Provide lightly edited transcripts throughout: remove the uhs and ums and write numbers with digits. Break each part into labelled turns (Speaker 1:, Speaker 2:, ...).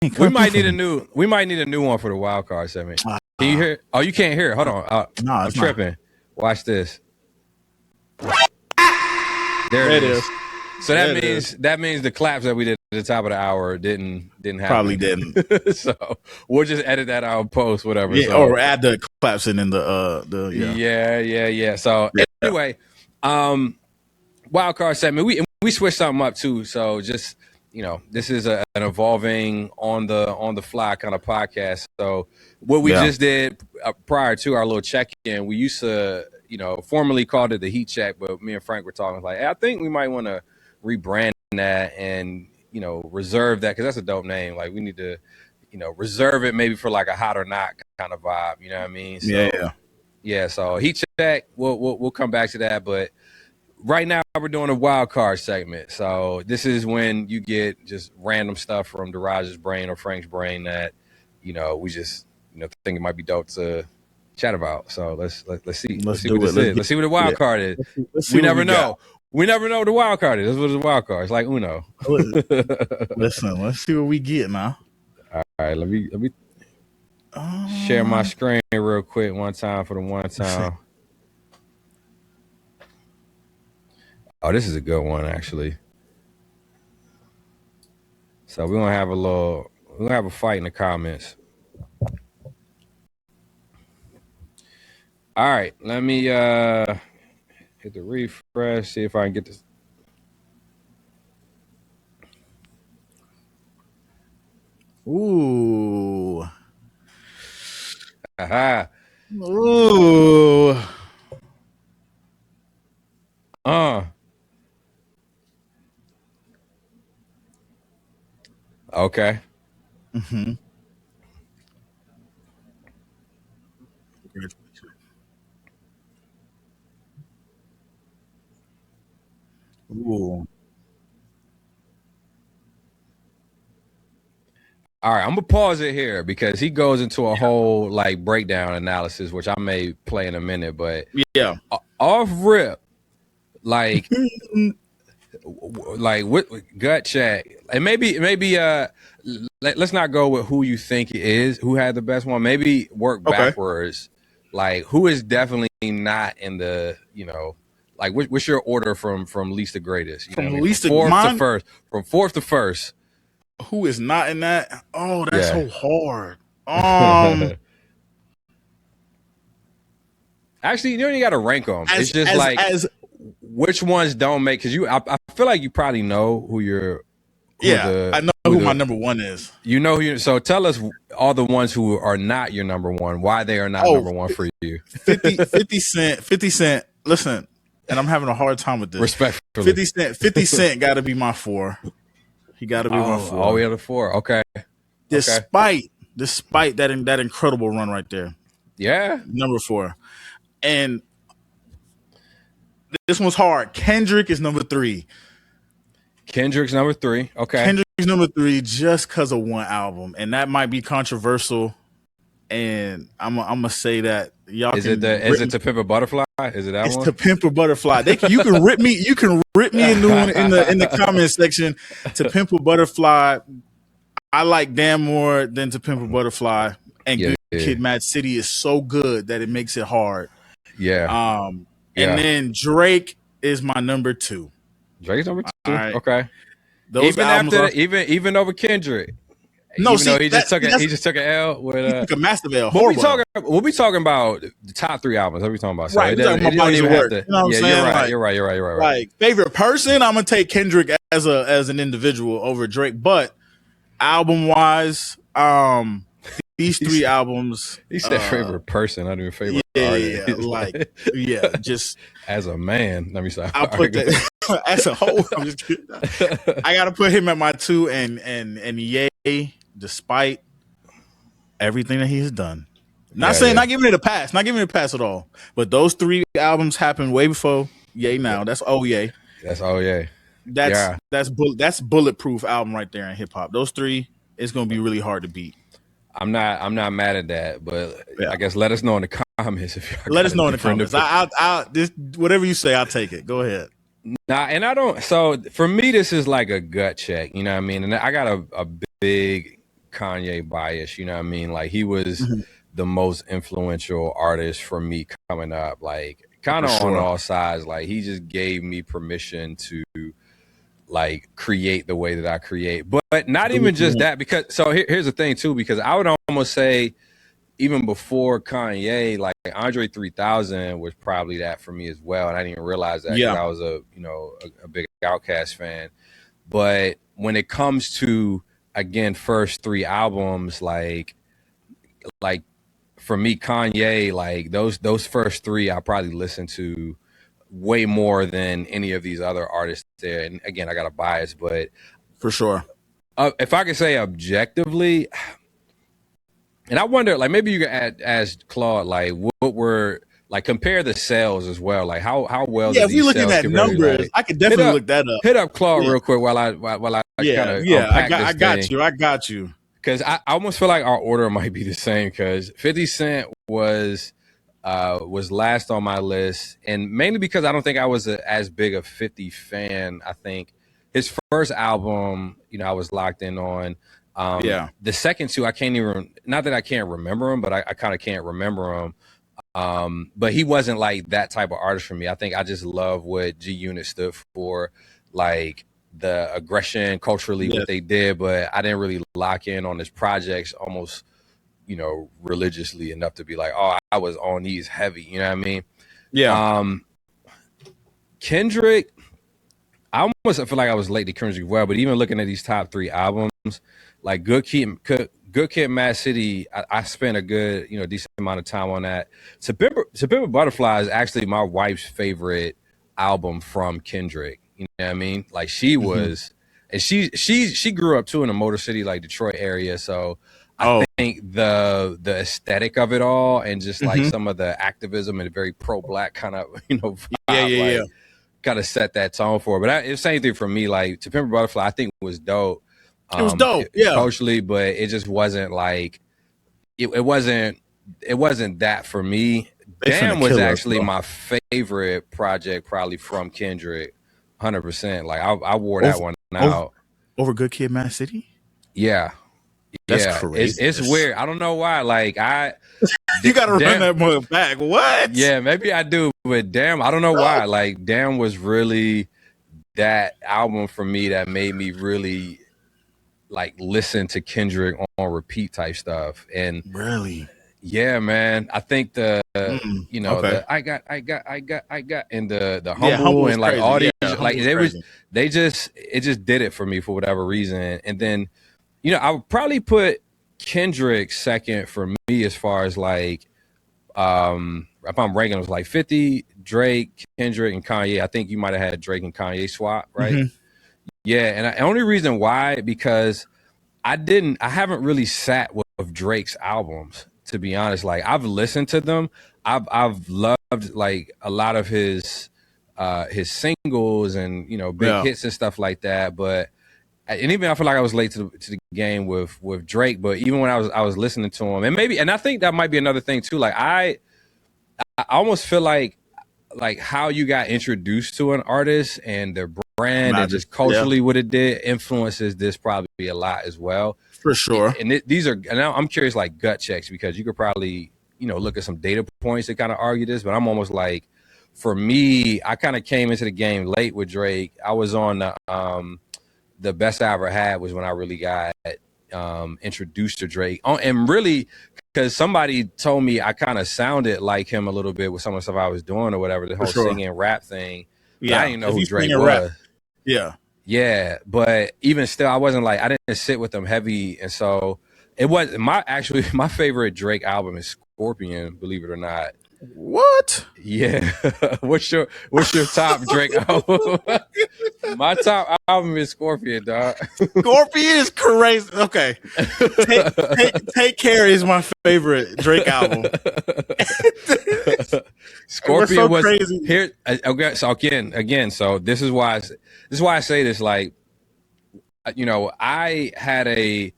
Speaker 1: We might need a new one for the wild card segment. Can you hear? Oh, you can't hear it. Hold on.
Speaker 2: No,
Speaker 1: I'm tripping. Watch this. There it is. So that means the claps that we did at the top of the hour didn't happen.
Speaker 2: Probably didn't.
Speaker 1: So we'll just edit that out and post whatever.
Speaker 2: Yeah,
Speaker 1: so,
Speaker 2: or add the claps in the
Speaker 1: yeah. So anyway, wild card segment. We switched something up too. So just this is an evolving on the fly kind of podcast. So what we just did prior to our little check-in, we used to formerly called it the heat check, but me and Frank were talking like, hey, I think we might want to rebrand that and reserve that because that's a dope name. Like we need to reserve it maybe for like a hot or not kind of vibe. You know what I mean? So, yeah. So heat check. We'll come back to that, but right now we're doing a wild card segment. So this is when you get just random stuff from Deraj's brain or Frank's brain that we just think it might be dope to chat about. So let's see. Let's see what this is. Let's see what the wild card is. We never know. We never know what the wild card is. That's what the wild card is. It's like Uno.
Speaker 2: Listen, let's see what we get now.
Speaker 1: All right, let me share my screen real quick one time for the one time. Oh, this is a good one actually. So we're gonna have a fight in the comments. All right, let me hit the refresh, see if I can get this.
Speaker 2: Ooh.
Speaker 1: Aha.
Speaker 2: Ooh.
Speaker 1: Okay.
Speaker 2: Mm-hmm. Ooh.
Speaker 1: All right, I'm gonna pause it here because he goes into a whole like breakdown analysis, which I may play in a minute. But off rip, like what gut check, and maybe let's not go with who you think it is, who had the best one. Maybe work backwards, like who is definitely not in the like what's your order from least to greatest?
Speaker 2: From
Speaker 1: least to fourth to first, from fourth to first.
Speaker 2: Who is not in that? Oh, that's so hard.
Speaker 1: Actually, you don't even got to rank them. It's just which ones don't make, because I feel like you probably know who your
Speaker 2: I know who my number one is.
Speaker 1: So tell us all the ones who are not your number one, why they are not number one for you.
Speaker 2: 50 Cent. Listen, and I'm having a hard time with this.
Speaker 1: Respectfully.
Speaker 2: 50 Cent got to be my 4. He got to be my 4.
Speaker 1: Oh, we have a 4. Okay.
Speaker 2: Despite that incredible run right there.
Speaker 1: Yeah.
Speaker 2: Number 4. And this one's hard. Kendrick is number 3.
Speaker 1: Kendrick's number 3. Okay.
Speaker 2: Kendrick's number 3 just because of one album. And that might be controversial. And I'm gonna say that y'all
Speaker 1: is it To Pimp a Butterfly? Is it that
Speaker 2: it's
Speaker 1: one?
Speaker 2: To Pimp a Butterfly. You can rip me. You can rip me in the comment section. To Pimp a Butterfly. I like damn more than To Pimp a Butterfly. And Good Kid Maad City is so good that it makes it hard.
Speaker 1: Yeah.
Speaker 2: And then Drake is my number 2.
Speaker 1: Drake's number 2. Right. Okay.
Speaker 2: Those
Speaker 1: even after even over Kendrick.
Speaker 2: No,
Speaker 1: he just took an L with
Speaker 2: he took a massive L.
Speaker 1: We'll be talking about the top 3 albums. What are we talking about? So
Speaker 2: right. Talking about bodies of work. You know what I'm saying?
Speaker 1: You're right.
Speaker 2: Like favorite person, I'm gonna take Kendrick as an individual over Drake. But album wise, these 3 albums.
Speaker 1: He said favorite person, not even favorite artist.
Speaker 2: Just
Speaker 1: as a man. Let me stop.
Speaker 2: I'll put that as a whole. I'm just kidding. I gotta put him at my 2 and Ye, despite everything that he's done. Not giving it a pass, not giving it a pass at all. But those 3 albums happened way before Ye now. That's Ye.
Speaker 1: That's Ye.
Speaker 2: That's bulletproof album right there in hip hop. Those 3, it's gonna be really hard to beat.
Speaker 1: I'm not mad at that, but I guess let us know in the comments if you
Speaker 2: let us know in the comments. I'll whatever you say, I'll take it. Go ahead.
Speaker 1: Nah, and I don't. So for me, this is like a gut check. You know what I mean? And I got a big Kanye bias. You know what I mean? Like he was
Speaker 2: Mhm.
Speaker 1: the most influential artist for me coming up. Like kind of
Speaker 2: For
Speaker 1: on
Speaker 2: sure.
Speaker 1: all sides. Like he just gave me permission to like create the way that I create. But not even just that, because so here's the thing too, because I would almost say even before Kanye, like Andre 3000 was probably that for me as well. And I didn't even realize that because I was a big Outkast fan. But when it comes to, again, first three albums, like for me, Kanye, like those first three, I probably listened to way more than any of these other artists there. And again, I got a bias, but
Speaker 2: for sure.
Speaker 1: If I could say objectively, and I wonder, like maybe you could ask Claude, like what were like compare the sales as well, like how well did
Speaker 2: if
Speaker 1: these
Speaker 2: you're looking
Speaker 1: sales
Speaker 2: at
Speaker 1: compare?
Speaker 2: numbers,
Speaker 1: Like,
Speaker 2: I could definitely look that up.
Speaker 1: Hit up Claude real quick while I kind of unpack this thing.
Speaker 2: I got you.
Speaker 1: Because I almost feel like our order might be the same. Because 50 Cent was last on my list, and mainly because I don't think I was as big a 50 fan. I think his first album, I was locked in on. The second two, I can't even. Not that I can't remember them, but I kind of can't remember them. But he wasn't like that type of artist for me. I think I just love what G Unit stood for, like the aggression culturally, what they did, but I didn't really lock in on his projects almost, religiously enough to be like, oh, I was on these heavy, you know what I mean?
Speaker 2: Yeah.
Speaker 1: Kendrick, I feel like I was late to Kendrick as well, but even looking at these top three albums, like Good Kid Maad City, I spent a good, decent amount of time on that. To Pimp a Butterfly is actually my wife's favorite album from Kendrick. You know what I mean? Like she was, and she grew up too in a Motor City, like Detroit area. So I think the aesthetic of it all, and just like some of the activism and very pro-black kind of, vibe, kind of set that tone for it. But it's the same thing for me. Like To Pimp a Butterfly, I think was dope.
Speaker 2: It was dope,
Speaker 1: culturally, but it just wasn't like it wasn't that for me. Damn was actually my favorite project, probably from Kendrick, 100%. Like I wore that one out
Speaker 2: over Good Kid, Maad City.
Speaker 1: Yeah,
Speaker 2: that's crazy.
Speaker 1: It's weird. I don't know why. Like
Speaker 2: you got to run that mother back. What?
Speaker 1: Yeah, maybe I do, but damn, I don't know why. Like damn was really that album for me that made me really like listen to Kendrick on repeat type stuff. And
Speaker 2: really,
Speaker 1: yeah, man, I think the the I got and the humble and like all these like it just did it for me for whatever reason. And then I would probably put Kendrick second for me as far as like if I'm ranking, it was like 50, Drake, Kendrick, and Kanye. I think you might have had Drake and Kanye swap, right? Yeah, and the only reason why, because I haven't really sat with Drake's albums, to be honest. Like I've listened to them. I've loved like a lot of his singles and big hits and stuff like that. And even I feel like I was late to the game with Drake. But even when I was listening to him, and I think that might be another thing too. Like I almost feel like how you got introduced to an artist and their brand and just culturally what it did influences this probably a lot as well.
Speaker 2: For sure.
Speaker 1: And these are, and I'm curious, like gut checks, because you could probably, look at some data points that kind of argue this, but I'm almost like, for me, I kind of came into the game late with Drake. I was on the best I ever had was when I really got introduced to Drake. And really, because somebody told me I kind of sounded like him a little bit with some of the stuff I was doing or whatever, the whole singing rap thing. Yeah, I didn't know who Drake was. Yeah, but even still, I wasn't like, I didn't sit with them heavy, and so it was my favorite Drake album is Scorpion, believe it or not.
Speaker 2: What?
Speaker 1: Yeah. What's your top Drake album? My top album is Scorpion, dog.
Speaker 2: Scorpion is crazy. Okay. Take Care is my favorite Drake album.
Speaker 1: Scorpion was
Speaker 2: crazy.
Speaker 1: Here. Okay, so again, so this is why I say this. Like, I had a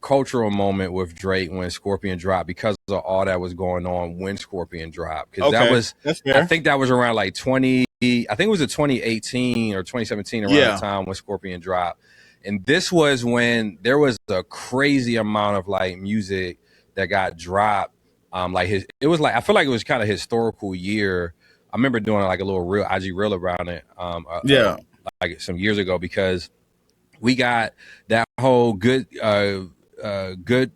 Speaker 1: cultural moment with Drake when Scorpion dropped because of all that was going on when Scorpion dropped. Because I think that was around like I think it was a 2018 or 2017 around the time when Scorpion dropped. And this was when there was a crazy amount of like music that got dropped. It was like, I feel like it was kind of historical year. I remember doing like a little real IG reel around it. Like some years ago, because we got that whole good good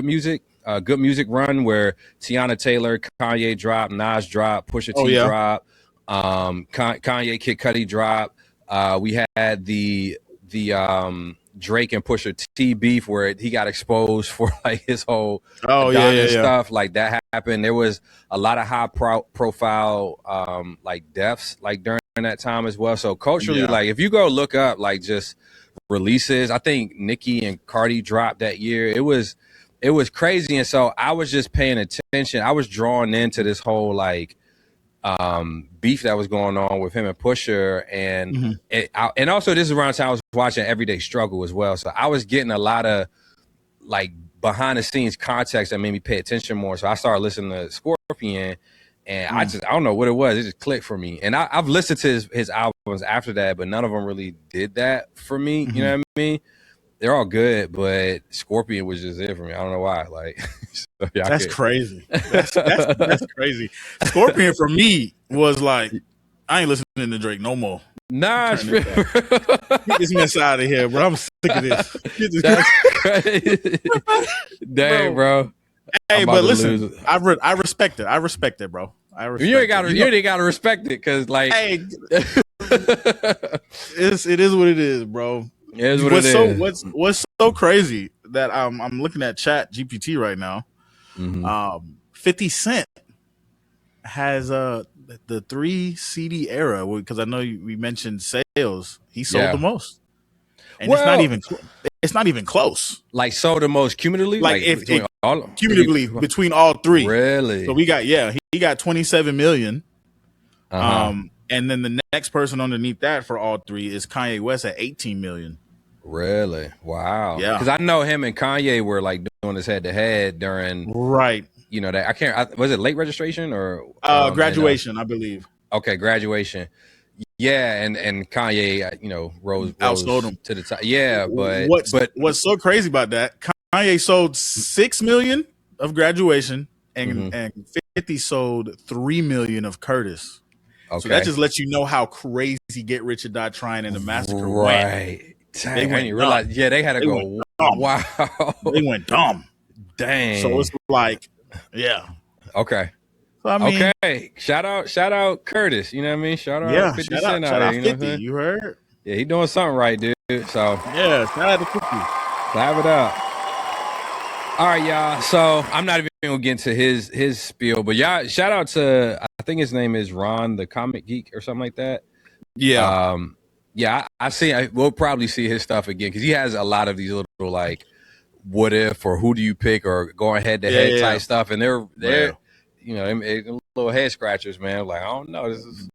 Speaker 1: music run where Tiana Taylor, Kanye dropped, Nas dropped, Pusha T dropped, Kanye Kid Cudi dropped. We had the Drake and Pusha T beef where he got exposed for like his whole Adonis stuff. Like that happened. There was a lot of high profile like deaths like during that time as well. So culturally, like if you go look up like just releases, I think Nicki and Cardi dropped that year. It was crazy. And so I was just paying attention. I was drawn into this whole like beef that was going on with him and Pusha, and and also this is around the time I was watching Everyday Struggle as well. So I was getting a lot of like behind the scenes context that made me pay attention more. So I started listening to Scorpion, and I don't know what it was. It just clicked for me. And I've listened to his albums after that, but none of them really did that for me. You know what I mean? They're all good, but Scorpion was just it for me. I don't know why. Like, so
Speaker 2: that's crazy. That's crazy. Scorpion for me was like, I ain't listening to Drake no more.
Speaker 1: Nah,
Speaker 2: get this mess out of here, bro. I'm sick of this.
Speaker 1: That's crazy. Dang, bro.
Speaker 2: Hey, but listen, I respect it. I respect it, bro.
Speaker 1: You ain't gotta respect it, because like,
Speaker 2: hey, it is what it is, bro.
Speaker 1: It is what it is.
Speaker 2: What's so crazy that I'm looking at Chat GPT right now. 50 Cent has the 3 CD era, because I know we mentioned sales. He sold the most, and it's not even close.
Speaker 1: Like sold the most cumulatively,
Speaker 2: between all 3.
Speaker 1: Really?
Speaker 2: So we got he got 27 million. And then the next person underneath that for all 3 is Kanye West at 18 million.
Speaker 1: Really? Wow.
Speaker 2: Yeah.
Speaker 1: Because I know him and Kanye were like doing this head to head during You know that was it late registration or
Speaker 2: graduation? I believe.
Speaker 1: Okay, graduation. Yeah, and Kanye, rose
Speaker 2: outsold him
Speaker 1: to the top. Yeah, but
Speaker 2: what's so crazy about that? Kanye sold 6 million of graduation, and 50 sold 3 million of Curtis. Okay. So that just lets you know how crazy Get Rich or Die Trying and the Massacre went.
Speaker 1: Dang, I didn't realize. Yeah, they had to go. Wow,
Speaker 2: they went dumb.
Speaker 1: Dang.
Speaker 2: So it's like, yeah.
Speaker 1: Okay.
Speaker 2: So I mean,
Speaker 1: okay. Shout out Curtis. You know what I mean? Shout out 50 Cent out
Speaker 2: there.
Speaker 1: You
Speaker 2: know 50. You heard?
Speaker 1: Yeah, he doing something right, dude. So
Speaker 2: yeah, shout out to 50.
Speaker 1: Clap it up. All right, y'all. So I'm not even gonna get into his spiel, but y'all, shout out to, I think his name is Ron the Comic Geek or something like that.
Speaker 2: Yeah.
Speaker 1: Yeah, we'll probably see his stuff again, because he has a lot of these little like what if or who do you pick or going head to head type stuff, and they're little head scratchers, man. Like, I don't know, this is